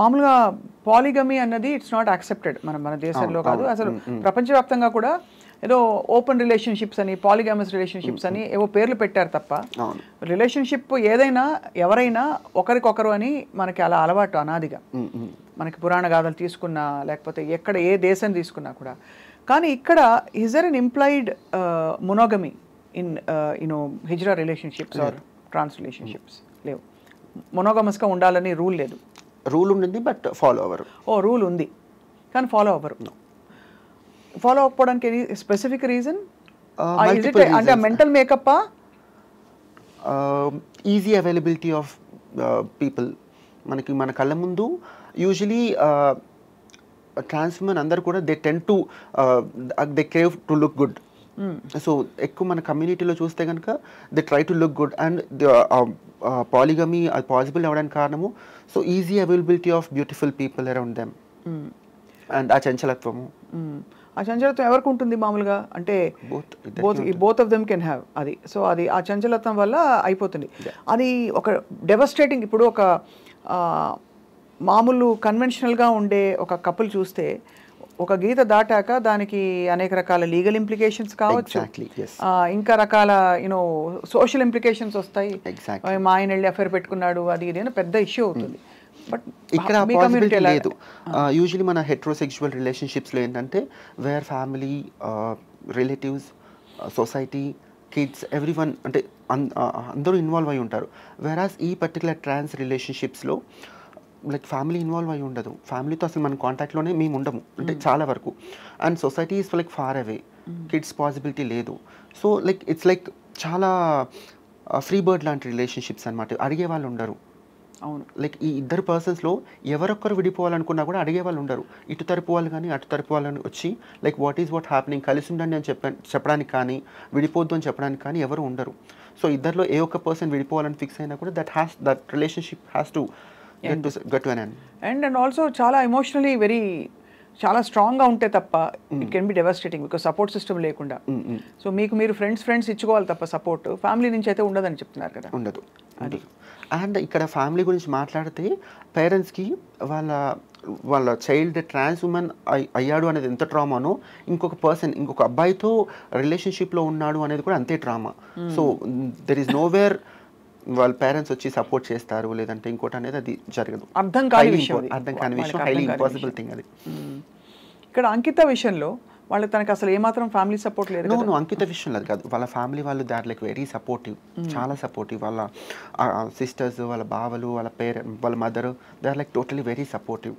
మామూలుగా పాలిగమీ అన్నది it's not accepted మన దేశంలో కాదు, అసలు ప్రపంచవ్యాప్తంగా కూడా ఏదో ఓపెన్ రిలేషన్షిప్స్ అని, పాలిగామస్ రిలేషన్షిప్స్ అని ఏవో పేర్లు పెట్టారు తప్ప రిలేషన్షిప్ ఏదైనా ఎవరైనా ఒకరికొకరు అని మనకి అలా అలవాటు అనాదిగా. మనకి పురాణ గాథలు తీసుకున్నా లేకపోతే ఎక్కడ ఏ దేశం తీసుకున్నా కూడా. కానీ ఇక్కడ is there an implied monogamy in hijra relationships or trans relationships? లేవు. మొనోగమస్గా ఉండాలని రూల్ లేదు. రూల్ ఉండింది బట్ ఫాలో అవ్వరు. రూల్ ఉంది కానీ ఫాలో అవ్వరు. ఫాలో అవ్వడానికి ఎనీ స్పెసిఫిక్ రీజన్? అంటే mental makeup, easy availability of people. మనకి మన కళ్ళ ముందు యూజువలీ ట్రాన్స్ ఉమెన్ అందరు కూడా they tend to they crave to look good. So ఎక్కువ మన కమ్యూనిటీలో చూస్తే కనుక they try to look good and polygamy అది పాసిబుల్ అవ్వడానికి కారణము so easy availability of beautiful people around them. And ఆ చంచలత్వము, ఆ చంచలత్వం ఎవరికి ఉంటుంది మామూలుగా అంటే both of them can have అది. సో అది ఆ చంచలత్వం వల్ల అయిపోతుంది. అది ఒక డెవస్టేటింగ్. ఇప్పుడు ఒక మామూలు కన్వెన్షనల్గా ఉండే ఒక కపుల్ చూస్తే ఒక గీత దాటాక దానికి అనేక రకాల లీగల్ ఇంప్లికేషన్స్ కావచ్చు, ఇంకా రకాల సోషల్ ఇంప్లికేషన్స్ వస్తాయి. మా ఆయన వెళ్ళి అఫేర్ పెట్టుకున్నాడు అది ఇది అని పెద్ద ఇష్యూ అవుతుంది. బట్ ఇక్కడ పాసిబిలిటీ లేదు. యూజువలీ మన హెట్రోసెక్షువల్ రిలేషన్షిప్స్లో ఏంటంటే where family, relatives, society, kids, everyone అంటే అందరూ ఇన్వాల్వ్ అయి ఉంటారు. వేరాస్ ఈ పర్టికులర్ ట్రాన్స్ రిలేషన్షిప్స్లో లైక్ ఫ్యామిలీ ఇన్వాల్వ్ అయి ఉండదు. ఫ్యామిలీతో అసలు మన కాంటాక్ట్లోనే మేము ఉండము అంటే చాలా వరకు. And society is like far away, kids possibility లేదు. సో లైక్ ఇట్స్ లైక్ చాలా ఫ్రీ బర్డ్ లాంటి రిలేషన్షిప్స్ అనమాట. అడిగే వాళ్ళు ఉండరు. అవును. లైక్ ఈ ఇద్దరు పర్సన్స్లో ఎవరొక్కరు విడిపోవాలనుకున్నా కూడా అడిగే వాళ్ళు ఉండరు. ఇటు తరపు వాళ్ళు కానీ అటు తరపు వాళ్ళని వచ్చి like what is what happening, కలిసి ఉండండి అని చెప్పడానికి కానీ విడిపోద్దు అని చెప్పడానికి కానీ ఎవరు ఉండరు. సో ఇద్దరిలో ఏ ఒక్క పర్సన్ విడిపోవాలని ఫిక్స్ అయినా కూడా that relationship has to get to an end. And also చాలా ఎమోషనలీ వెరీ చాలా స్ట్రాంగ్గా ఉంటే తప్ప it can be devastating because support system లేకుండా. సో మీకు మీరు ఫ్రెండ్స్ ఇచ్చుకోవాలి తప్ప సపోర్ట్ ఫ్యామిలీ నుంచి అయితే ఉండదని చెప్తున్నారు కదా. ఉండదు అది. అండ్ ఇక్కడ ఫ్యామిలీ గురించి మాట్లాడితే పేరెంట్స్కి వాళ్ళ చైల్డ్ ట్రాన్స్ ఉమెన్ అయ్యాడు అనేది ఎంత ట్రామానో ఇంకొక అబ్బాయితో రిలేషన్షిప్లో ఉన్నాడు అనేది కూడా అంతే trauma. So there is nowhere వాళ్ళ పేరెంట్స్ వచ్చి సపోర్ట్ చేస్తారు లేదంటే ఇంకోటి అనేది అది జరగదు. అర్థం కాని విషయం, హైలీ ఇంపాసిబుల్ థింగ్ అది. ఇక్కడ అంకిత విషయంలో వాళ్ళకి తనకి అసలు ఏమాత్రం ఫ్యామిలీ సపోర్ట్ లేదు. నో అంకిత విషయంలో అది కాదు. వాళ్ళ ఫ్యామిలీ వాళ్ళు they are like very supportive, చాలా సపోర్టివ్. వాళ్ళ సిస్టర్స్, వాళ్ళ బావలు, వాళ్ళ mother they are like totally very supportive.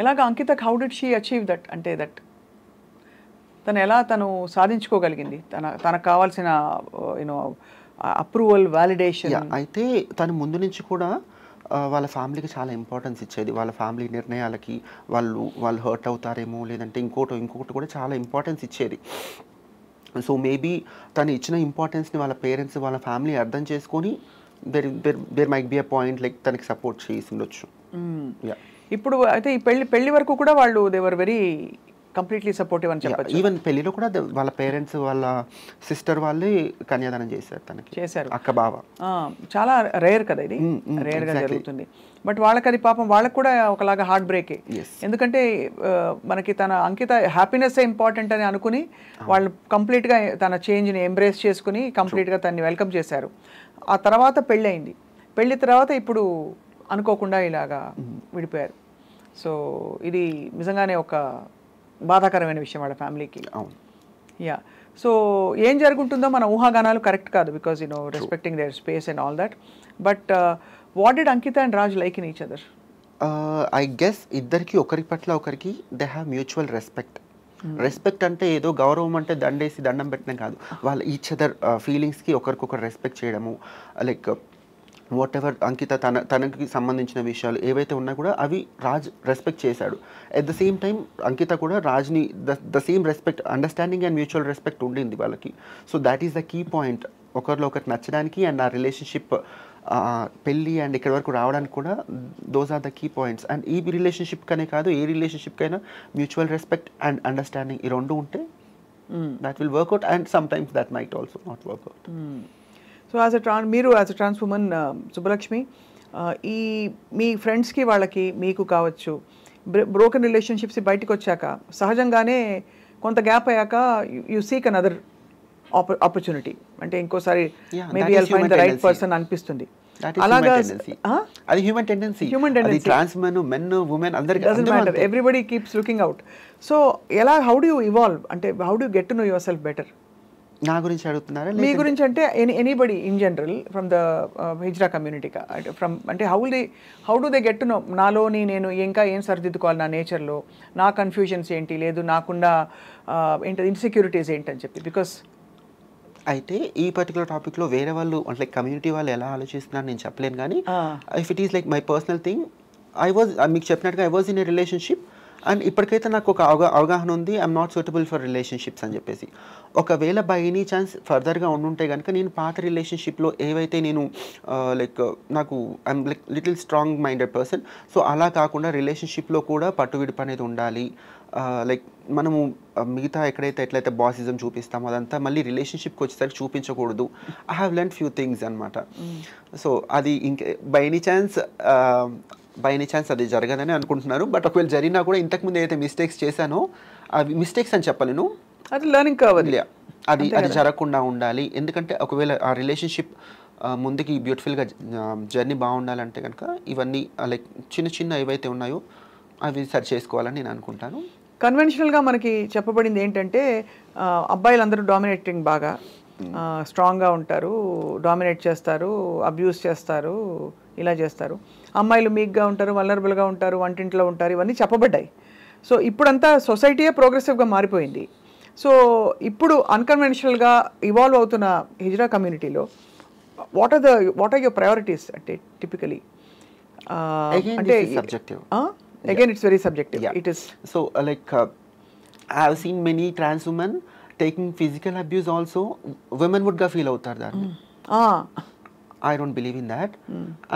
ఎలాగ Ankita how did she achieve that? అంటే దట్ తను సాధించుకోగలిగింది తనకు కావాల్సిన అప్రూవల్, వ్యాలిడేషన్? అయితే తను ముందు నుంచి కూడా వాళ్ళ ఫ్యామిలీకి చాలా ఇంపార్టెన్స్ ఇచ్చేది. వాళ్ళ ఫ్యామిలీ నిర్ణయాలకి వాళ్ళు హర్ట్ అవుతారేమో లేదంటే ఇంకొకటి కూడా చాలా ఇంపార్టెన్స్ ఇచ్చేది. సో మేబీ తను ఇచ్చిన ఇంపార్టెన్స్ని వాళ్ళ పేరెంట్స్, వాళ్ళ ఫ్యామిలీ అర్థం చేసుకొని there might be a point like తనకి సపోర్ట్ చేసి ఉండొచ్చు. ఇప్పుడు అయితే ఈ పెళ్లి వరకు కూడా వాళ్ళు they were very completely supportive అని చెప్పచ్చు. ఈవెన్ పెళ్లిలో కూడా వాళ్ళ పేరెంట్స్, వాళ్ళ సిస్టర్ వాళ్ళే కన్యాదానం చేశారు. అక్క బావ. చాలా రేర్ కదా ఇది, రేర్గా జరుగుతుంది. బట్ వాళ్ళకి అది పాపం వాళ్ళకి కూడా ఒకలాగా హార్ట్ బ్రేకే. ఎందుకంటే మనకి తన అంకిత హ్యాపీనెస్ ఇంపార్టెంట్ అని అనుకుని వాళ్ళు కంప్లీట్గా తన చేంజ్ని ఎంబ్రేస్ చేసుకుని కంప్లీట్గా తనని వెల్కమ్ చేశారు. ఆ తర్వాత పెళ్ళయింది. పెళ్లి తర్వాత ఇప్పుడు అనుకోకుండా ఇలాగా విడిపోయారు. సో ఇది నిజంగానే ఒక బాధాకరమైన విషయం వాళ్ళ ఫ్యామిలీకి. సో ఏం జరుగుతుందో మన ఊహాగానాలు కరెక్ట్ కాదు because respecting their space and all that. But what did Ankita and Raj like in each other? I guess ఇద్దరికి ఒకరి పట్ల ఒకరికి they have mutual respect. Respect అంటే ఏదో గౌరవం అంటే దండేసి దండం పెట్టడం కాదు. వాళ్ళ ఈచ్ అదర్ ఫీలింగ్స్కి ఒకరికొకరు రెస్పెక్ట్ చేయడము. లైక్ వాట్ ఎవర్ అంకిత తనకి సంబంధించిన విషయాలు ఏవైతే ఉన్నా కూడా అవి రాజ్ రెస్పెక్ట్ చేశాడు. At the same time Ankita కూడా రాజ్ని the same respect, understanding and mutual respect ఉండింది వాళ్ళకి. So that is the key point ఒకరిలో ఒకరికి నచ్చడానికి అండ్ ఆ రిలేషన్షిప్ పెళ్ళి అండ్ ఇక్కడ వరకు రావడానికి కూడా those are the key points. And ఈ రిలేషన్షిప్ కనే కాదు ఏ రిలేషన్షిప్కైనా మ్యూచువల్ రెస్పెక్ట్ అండ్ అండర్స్టాండింగ్ ఈ రెండు ఉంటే that will work out and sometimes that might also not work out. So మీరు as a trans woman Subbalakshmi, ఈ మీ ఫ్రెండ్స్కి వాళ్ళకి మీకు కావచ్చు బ్రోకెన్ రిలేషన్షిప్స్ బయటకు వచ్చాక సహజంగానే కొంత గ్యాప్ అయ్యాక యు సీక్ అనదర్ ఆపర్చునిటీ, అంటే ఇంకోసారి maybe I'll find the right person అనిపిస్తుంది. అలాగా అది హ్యూమన్ టెండెన్సీ. అది ట్రాన్స్ మెన్, మెన్, ఉమెన్ అందరికీ doesn't matter, everybody keeps looking out. So ఎలా, హౌ డు యూ ఇవాల్వ్, అంటే how do you get to know yourself better? నా గురించి అడుగుతున్నారా? మీ గురించి అంటే anybody in general from the hijra community, from అంటే how do they get to know నాలోని నేను ఇంకా ఏం సరిదిద్దుకోవాలి నా నేచర్లో, నా కన్ఫ్యూజన్స్ ఏంటి, లేదు నాకుండా ఏంటి ఇన్సెక్యూరిటీస్ ఏంటి అని చెప్పి. బికాస్ అయితే ఈ పర్టికులర్ టాపిక్లో వేరే వాళ్ళు అంటే కమ్యూనిటీ వాళ్ళు ఎలా ఆలోచిస్తున్నారు నేను చెప్పలేను, కానీ if it is like my personal thing, మీకు చెప్పినట్టుగా I was in a relationship and ఇప్పటికైతే నాకు ఒక అవగాహన ఉంది, I'm not suitable for relationships అని చెప్పేసి. ఒకవేళ బై ఎనీ ఛాన్స్ ఫర్దర్గా ఉండుంటే కనుక నేను పాత రిలేషన్షిప్లో ఏవైతే నేను లైక్ నాకు I'm like little strong minded person, so అలా కాకుండా రిలేషన్షిప్లో కూడా పట్టువిడుపు అనేది ఉండాలి. లైక్ మనము మిగతా ఎట్లయితే బాసిజం చూపిస్తామో అదంతా మళ్ళీ రిలేషన్షిప్కి వచ్చేసరికి చూపించకూడదు. I have learn few things అనమాట. సో అది ఇంకే బై ఎనీ ఛాన్స్ అది జరగదని అనుకుంటున్నారు. బట్ ఒకవేళ జరిగినా కూడా ఇంతకుముందు ఏదైతే మిస్టేక్స్ చేశానో అవి మిస్టేక్స్ అని చెప్పలేను, అది లెర్నింగ్ కావాలి. అది జరగకుండా ఉండాలి. ఎందుకంటే ఒకవేళ ఆ రిలేషన్షిప్ ముందుకి బ్యూటిఫుల్గా జర్నీ బాగుండాలంటే కనుక ఇవన్నీ లైక్ చిన్న చిన్న ఏవైతే ఉన్నాయో అవి సరి చేసుకోవాలని నేను అనుకుంటాను. కన్వెన్షనల్గా మనకి చెప్పబడింది ఏంటంటే అబ్బాయిలందరూ డామినేటింగ్ బాగా స్ట్రాంగ్గా ఉంటారు, డామినేట్ చేస్తారు, అబ్యూస్ చేస్తారు, ఇలా చేస్తారు. అమ్మాయిలు మీక్గా ఉంటారు, వల్నరబుల్గా ఉంటారు, వంటింట్లో ఉంటారు, ఇవన్నీ చెప్పబడ్డాయి. సో ఇప్పుడంతా సొసైటీయే ప్రోగ్రెసివ్గా మారిపోయింది. సో ఇప్పుడు అన్కన్వెన్షనల్గా ఇవాల్వ్ అవుతున్న హిజ్రా కమ్యూనిటీలో వాట్ ఆర్ యువర్ ప్రయారిటీస్ అంటే టిపికలీ? అంటే subjective. Again, it's very subjective. Yeah. It is. So, like, I have seen many trans women taking physical abuse also. Women would feel out that. I don't believe in that.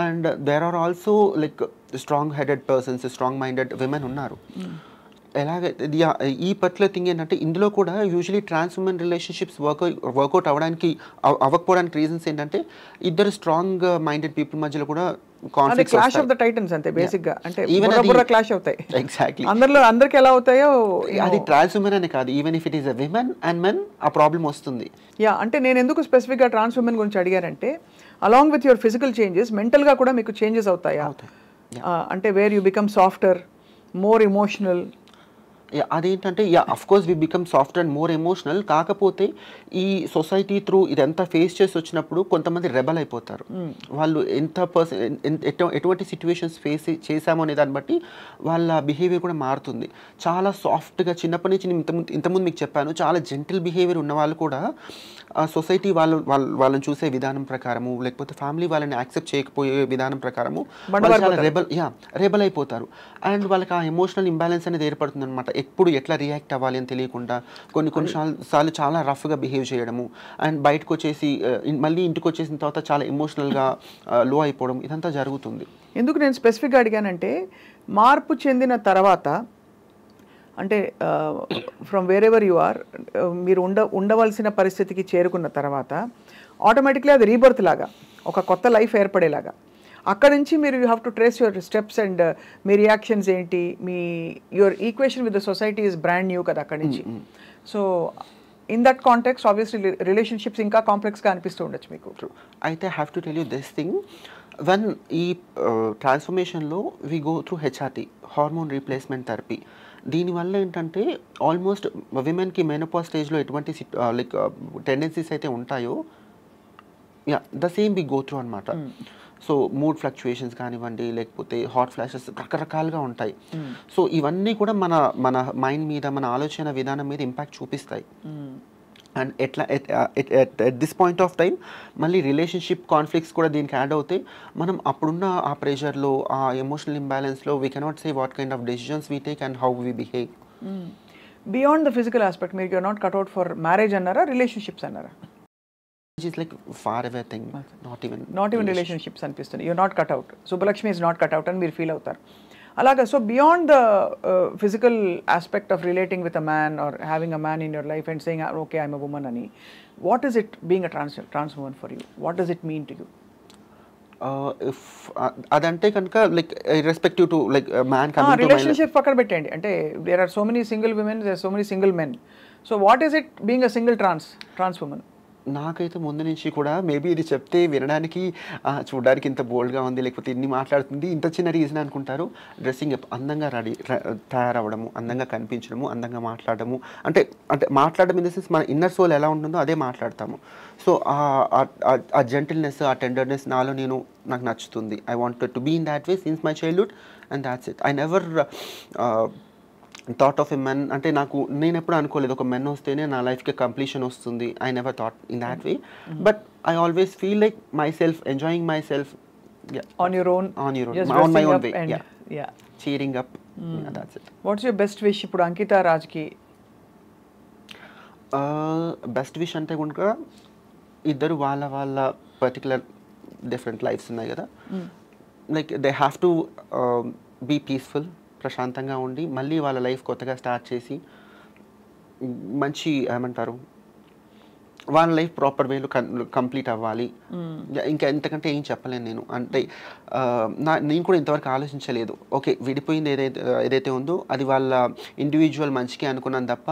And there are also like strong-headed persons, strong-minded women unnaru. ఎలాగ ఈ particular thing ఏంటంటే ఇందులో కూడా usually trans women relationships work out అవ్వకపోవడానికి reasons ఏంటంటే ఇద్దరు strong minded people మధ్యలో కూడా conflicts clash of the Titans అంతే బేసిక్ గా. అంటే బుర్ర క్లాష్ అవుతాయి. ఎగ్జాక్ట్లీ. అందరికి ఎలా అవుతాయో అది ట్రాన్స్ ఉమెన్ అనే కాదు, even if it is a women and men ఆ ప్రాబ్లం వస్తుంది. అంటే నేను ఎందుకు స్పెసిఫిక్ గా ట్రాన్స్ ఉమెన్ గురించి అడిగానంటే along with your physical changes mental గా కూడా మీకు చేంజెస్ అవుతాయా? అంటే where you become softer, more emotional. అదేంటంటే of course we become soft and more emotional. కాకపోతే ఈ సొసైటీ త్రూ ఇదంతా ఫేస్ చేసి వచ్చినప్పుడు కొంతమంది రెబల్ అయిపోతారు. వాళ్ళు ఎటువంటి సిచ్యువేషన్స్ ఫేస్ చేశామో అనే దాన్ని బట్టి వాళ్ళ బిహేవియర్ కూడా మారుతుంది. చాలా సాఫ్ట్గా చిన్నప్పటి నుంచి ఇంతకుముందు మీకు చెప్పాను, చాలా జెంటిల్ బిహేవియర్ ఉన్న వాళ్ళు కూడా సొసైటీ వాళ్ళని చూసే విధానం ప్రకారము లేకపోతే ఫ్యామిలీ వాళ్ళని యాక్సెప్ట్ చేయకపోయే విధానం ప్రకారము చాలా రెబల్ అయిపోతారు. అండ్ వాళ్ళకి ఆ ఎమోషనల్ ఇంబ్యాలెన్స్ అనేది ఏర్పడుతుంది అనమాట. ఎప్పుడు ఎట్లా రియాక్ట్ అవ్వాలి అని తెలియకుండా కొన్నిసార్లు చాలా రఫ్గా బిహేవ్ చేయడము, అండ్ బయటకు వచ్చేసి మళ్ళీ ఇంటికి వచ్చేసిన తర్వాత చాలా ఎమోషనల్గా లో అయిపోవడం, ఇదంతా జరుగుతుంది. ఎందుకు నేను స్పెసిఫిక్గా అడిగానంటే మార్పు చెందిన తర్వాత అంటే from wherever you are మీరు ఉండవలసిన పరిస్థితికి చేరుకున్న తర్వాత ఆటోమేటిక్లీ అది రీబర్త్ లాగా ఒక కొత్త లైఫ్ ఏర్పడేలాగా అక్కడ నుంచి మీరు you have to trace your steps and మీ రియాక్షన్స్ ఏంటి, మీ your equation with the society is brand new కదా అక్కడి నుంచి. So in that context obviously relationships ఇంకా కాంప్లెక్స్గా అనిపిస్తూ ఉండొచ్చు మీకు. అయితే have to tell you this thing, when ఈ ట్రాన్స్ఫర్మేషన్లో we go through HRT, hormone replacement therapy. దీనివల్ల ఏంటంటే ఆల్మోస్ట్ విమెన్కి మెనోపాజ్ స్టేజ్లో ఎటువంటి లైక్ టెండెన్సీస్ అయితే ఉంటాయో the same we go through అనమాట. సో మూడ్ ఫ్లక్చుయేషన్స్ కానివ్వండి లేకపోతే హాట్ ఫ్లాషెస్ రకరకాలుగా ఉంటాయి. సో ఇవన్నీ కూడా మన మైండ్ మీద మన ఆలోచన విధానం మీద ఇంపాక్ట్ చూపిస్తాయి. అండ్ ఎట్లా at this point of time మళ్ళీ రిలేషన్షిప్ కాన్ఫ్లిక్ట్స్ కూడా దీనికి యాడ్ అవుతాయి. మనం అప్పుడున్న ఆ ప్రెషర్లో ఆ ఎమోషనల్ ఇంబ్యాలెన్స్లో we cannot say what kind of decisions we take and how we behave. Beyond the physical aspect మీరు you're not cut out for marriage అన్నారా, రిలేషన్షిప్స్ అన్నారా? Is like far away thing, not even relationships అనిపిస్తుంది. you're not cut out, Subbalakshmi is not cut out అని మీరు feel అవుతారు అలాగా. So beyond the physical aspect of relating with a man or having a man in your life and saying okay I'm a woman అని, what is it being a trans woman for you? What does it mean to you? If అదంటే కనుక like irrespective to like man coming to my relationship పక్కన పెట్టండి, అంటే there are so many single women, there so many single men. So what is it being a single trans woman? నాకైతే ముందు నుంచి కూడా maybe ఇది చెప్తే వినడానికి చూడడానికి ఇంత బోల్డ్గా ఉంది, లేకపోతే ఇన్ని మాట్లాడుతుంది, ఇంత చిన్న రీజన్ అనుకుంటారు. డ్రెస్సింగ్ అప్, అందంగా తయారవ్వడము, అందంగా కనిపించడము, అందంగా మాట్లాడము, అంటే అంటే మాట్లాడడం ఇన్ ద సెన్స్ మన ఇన్నర్ సోల్ ఎలా ఉంటుందో అదే మాట్లాడతాము. సో ఆ జెంటిల్నెస్, ఆ టెండర్నెస్ నాలో నాకు నచ్చుతుంది. I wanted to be in that way since my childhood and that's it. I never thought of a men, అంటే నేను ఎప్పుడు అనుకోలేదు ఒక మెన్ వస్తేనే నా లైఫ్కి కంప్లీషన్ వస్తుంది. I never thought in that way, but I always feel like my self enjoying my self on your own, on my own way, yeah, cheering up, that's it. What's your best wish ఇప్పుడు అంకిత రాజ్కి? Best wish అంటే కనుక ఇద్దరు వాళ్ళ particular different lifes ఉన్నాయి కదా, like they have to be peaceful, ప్రశాంతంగా ఉండి మళ్ళీ వాళ్ళ లైఫ్ కొత్తగా స్టార్ట్ చేసి మంచి ఏమంటారు వాళ్ళ లైఫ్ ప్రాపర్ వేలో కంప్లీట్ అవ్వాలి. ఇంకా ఎంతకంటే ఏం చెప్పలేను నేను. అంటే నేను కూడా ఇంతవరకు ఆలోచించలేదు. ఓకే, విడిపోయింది ఏదైతే ఉందో అది వాళ్ళ ఇండివిజువల్ మంచికి అనుకున్నాను తప్ప